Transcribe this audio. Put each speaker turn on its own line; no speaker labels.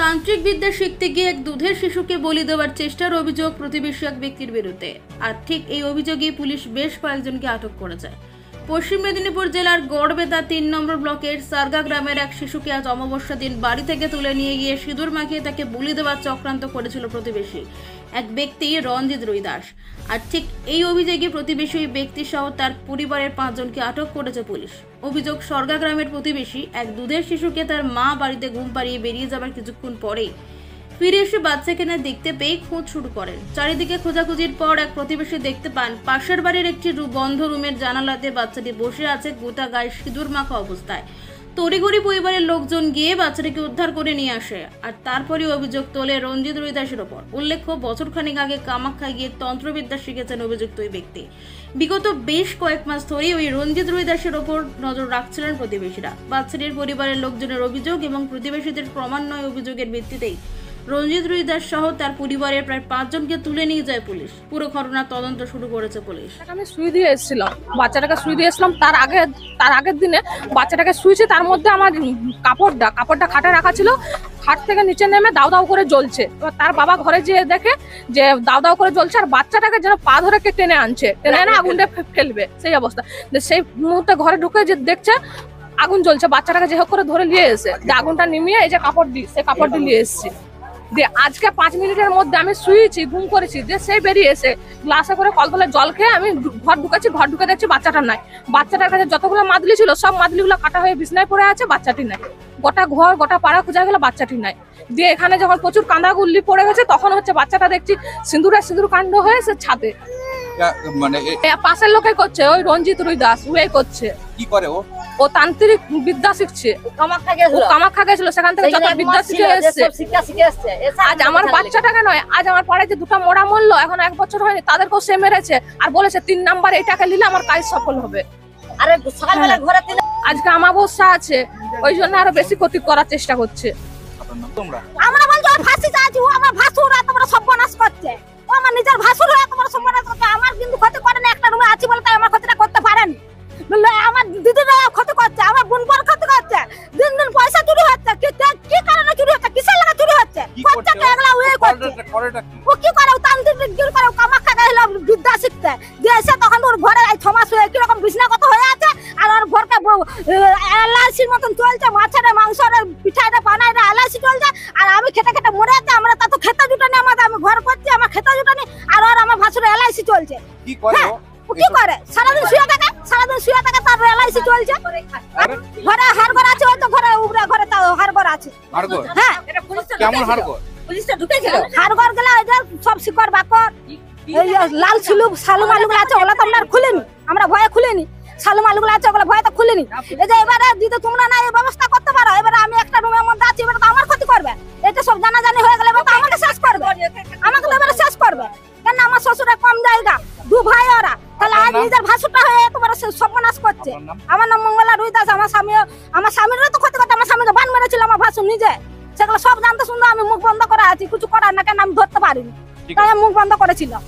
তান্ত্রিক বিদ্যা শিখতে গিয়ে এক দুধের শিশুকে বলি দেওয়ার চেষ্টার অভিযোগ প্রতিবেশী এক ব্যক্তির বিরুদ্ধে। আর ঠিক এই অভিযোগেই পুলিশ বেশ কয়েকজনকে আটক করেছে। পশ্চিম মেদিনীপুর জেলার গড়বেতা ৩ নম্বর ব্লকের সারগা গ্রামের এক শিশুকে আজ অমাবস্যা দিন বাড়ি থেকে তুলে নিয়ে গিয়ে সিঁদুর মাখিয়ে তাকে বলি দেওয়ার চক্রান্ত করেছিল প্রতিবেশী এক ব্যক্তি রঞ্জিত রুইদাস। আর ঠিক এই অভিযোগে প্রতিবেশী ওই ব্যক্তি সহ তার পরিবারের 5 জনকে আটক করেছে পুলিশ। অভিযোগ, সরগা গ্রামের প্রতিবেশী এক দুধের শিশুকে তার মা বাড়িতে ঘুম পাড়িয়ে বেরিয়ে যাবার কিছুক্ষণ পরেই ফিরে এসে বাচ্চাকে না দেখতে পেয়ে খোঁজ শুরু করেন। চারিদিকে খোঁজাখুঁজির পর এক প্রতিবেশী দেখতে পান পাশের বাড়ির একটি বন্ধ রুমের জানালাতে বাচ্চাটি বসে আছে গোটা গায়ে সিঁদুর মাখা অবস্থায়। তড়িঘড়ি পরিবারের লোকজন গিয়ে বাচ্চাটিকে উদ্ধার করে নিয়ে আসে। আর তারপরে অভিযোগ তোলে রঞ্জিত রুইদাসের ওপর। উল্লেখ্য, বছরখানেক আগে কামাখ্যায় গিয়ে তন্ত্রবিদ্যা শিখেছেন অভিযুক্ত ওই ব্যক্তি। বিগত বেশ কয়েক মাস ধরেই ওই রঞ্জিত রুইদাসের ওপর নজর রাখছিলেন প্রতিবেশীরা। বাচ্চাটির পরিবারের লোকজনের অভিযোগ এবং প্রতিবেশীদের ক্রমান্বয়ে অভিযোগের ভিত্তিতেই রঞ্জিত রুইদাস সহ তার পরিবারের প্রায় 5 জনকে তুলে নিয়ে যায় পুলিশ। পুরো ঘটনার তদন্ত শুরু করেছে পুলিশ।
আমি সুই দিয়ে এসেছিলাম, বাচ্চাটাকে সুই দিয়ে এসেছিলাম। তার আগের দিনে বাচ্চাটাকে শুয়েছে, তার মধ্যে আমার কাপড়টা খাটে রাখা ছিল। খাট থেকে নিচে নেমে দাও দাও করে জ্বলছে। এবার তার বাবা ঘরে যেয়ে দেখে যে দাও দাও করে জ্বলছে, আর বাচ্চাটাকে যেন পা ধরে টেনে আনছে, টেনে এনে আগুনটা ফেলবে সেই অবস্থা। সেই মুহূর্তে ঘরে ঢুকে যে দেখছে আগুন জ্বলছে, বাচ্চাটাকে যে হোক করে ধরে নিয়ে এসে আগুনটা নিমিয়ে এই যে কাপড় নিয়ে এসেছি। দিয়ে আজকে 5 মিনিটের মধ্যে আমি শুয়েছি, ঘুম করেছি, দিয়ে সেই বেরিয়ে এসে গ্লাসে করে কলতলে জল খেয়ে আমি ঘর ঢুকে দেখছি বাচ্চাটা নাই। বাচ্চাটার কাছে যতগুলো মাদলি ছিল সব মাদলিগুলো কাটা হয়ে বিছনায় পড়ে আছে, বাচ্চাটি নাই। গোটা ঘর গোটা পাড়া খোঁজা গেল, বাচ্চাটি নাই। দিয়ে এখানে যখন প্রচুর কাঁদা গুল্লি পড়ে গেছে তখন হচ্ছে বাচ্চাটা দেখছি সিঁদুর কাণ্ড হয়েছে ছাদে। মানে পাশের লোকে করছে, ওই রঞ্জিত রুইদাস ওই করছে।
কি করে
ও তান্ত্রিক বিদ্যা শিখছে। কামাখ্যা গেছিল, সেখান থেকে যত বিদ্যা শিখে এসছে। আজ আমার বাচ্চাটাকে নয়, আজ আমার পাড়ায় যে 2টা মোড়া মরলো, এখন 1 বছর হয়নি, তাদেরকেও সে মেরেছে। আর বলেছে 3 নাম্বার এইটাকে নিলে আমার কাজ সফল হবে। আজকে অমাবস্যা আছে, ওই জন্য আরো বেশি ক্ষতি করার চেষ্টা করছে।
আমরা বলছি ও ফাঁসি চাইছি, ও আমার ভাসুর তোমরা সর্বনাশ করছে। ও আমার নিজের ভাসুর হয়ে তোমরা সর্বনাশ করছে। আমার কিন্তু ক্ষতি করে না, একটা রুমে আছি বলে তাই আমার ক্ষতিটা করতে পারেনি। আমার দিদিরা ক্ষতি করছে, আমার বোন বড় ক্ষতি করছে। দিন দিন পয়সা চুরি হচ্ছে। কি কারণে চুরি হচ্ছে, কিসের লাগা চুরি হচ্ছে? খরচাটা এগুলা ওই করছে। ও কি করে? তান্ত্রিক চুরি করে। কামাখ্যা গেল বিদ্যা শিখতে, দিয়ে এসে তখন ওর ঘরে 6 মাস হয়ে কিরকম বিছনাগত হয়ে আছে। আর ওর ঘরকে এলআইসির মতন চলছে, মাছের মাংসের পিঠাটা বানাইটা এলআইসি চলছে। আর আমি খেতে খেতে মরে যাচ্ছে। আমরা তা তো খেতে জুটানি, আমি ঘর করছি, আমার খেতে জুটানি। আর ওর আমার ভাসুর এলআইসি চলছে।
কি করে
ও কি করে? সারাদিন শুয়ে থাকে, তার এলআইসি চলছে। ঘরে হাড়গড় আছে, ওই তো ঘরে উপরে ঘরে তাও হাড়গড় আছে।
হাড়গড়?
হ্যাঁ।
কেমন হাড়গড়?
পুলিশটা ঢুকেছিল। হাড়গড় গেলে ওই যে সব শিকড় বাকড়, এই লাল শালু মালুগুলো আছে, ওগুলো তো আমরা খুলিনি। আমরা ভয়ে খুলিনি। শালু মালুগুলো আছে, ওগুলো ভয়ে তো খুলিনি। এই যে এবারে দিদি তোমরা না এই ব্যবস্থা করতে পারো, এবারে আমি একটা রুমের মধ্যে আছি, এবারে তো আমার ক্ষতি করবে। এটা সব জানাজানি হয়ে গেলে এবার তো আমাকে শেষ করবে। আমাকে তো এবারে শেষ করবে। কেন আমার শ্বশুরের কম জায়গা, 2 ভাই ওরা। তাহলে আজ নিজের ভাসুরটা হয়ে তোমরা সর্বনাশ করছে। আমার নাম মঙ্গলা রুইদাস। আমার স্বামীরও তো ক্ষতি করতে, আমার স্বামীকে বান মেরেছিল আমার ভাসুর নিজে। সেগুলো সব জানতে শুনতে আমি মুখ বন্ধ করে আছি, কিছু করার না। কেন আমি ধরতে পারিনি, তাই মুখ বন্ধ করেছিলাম।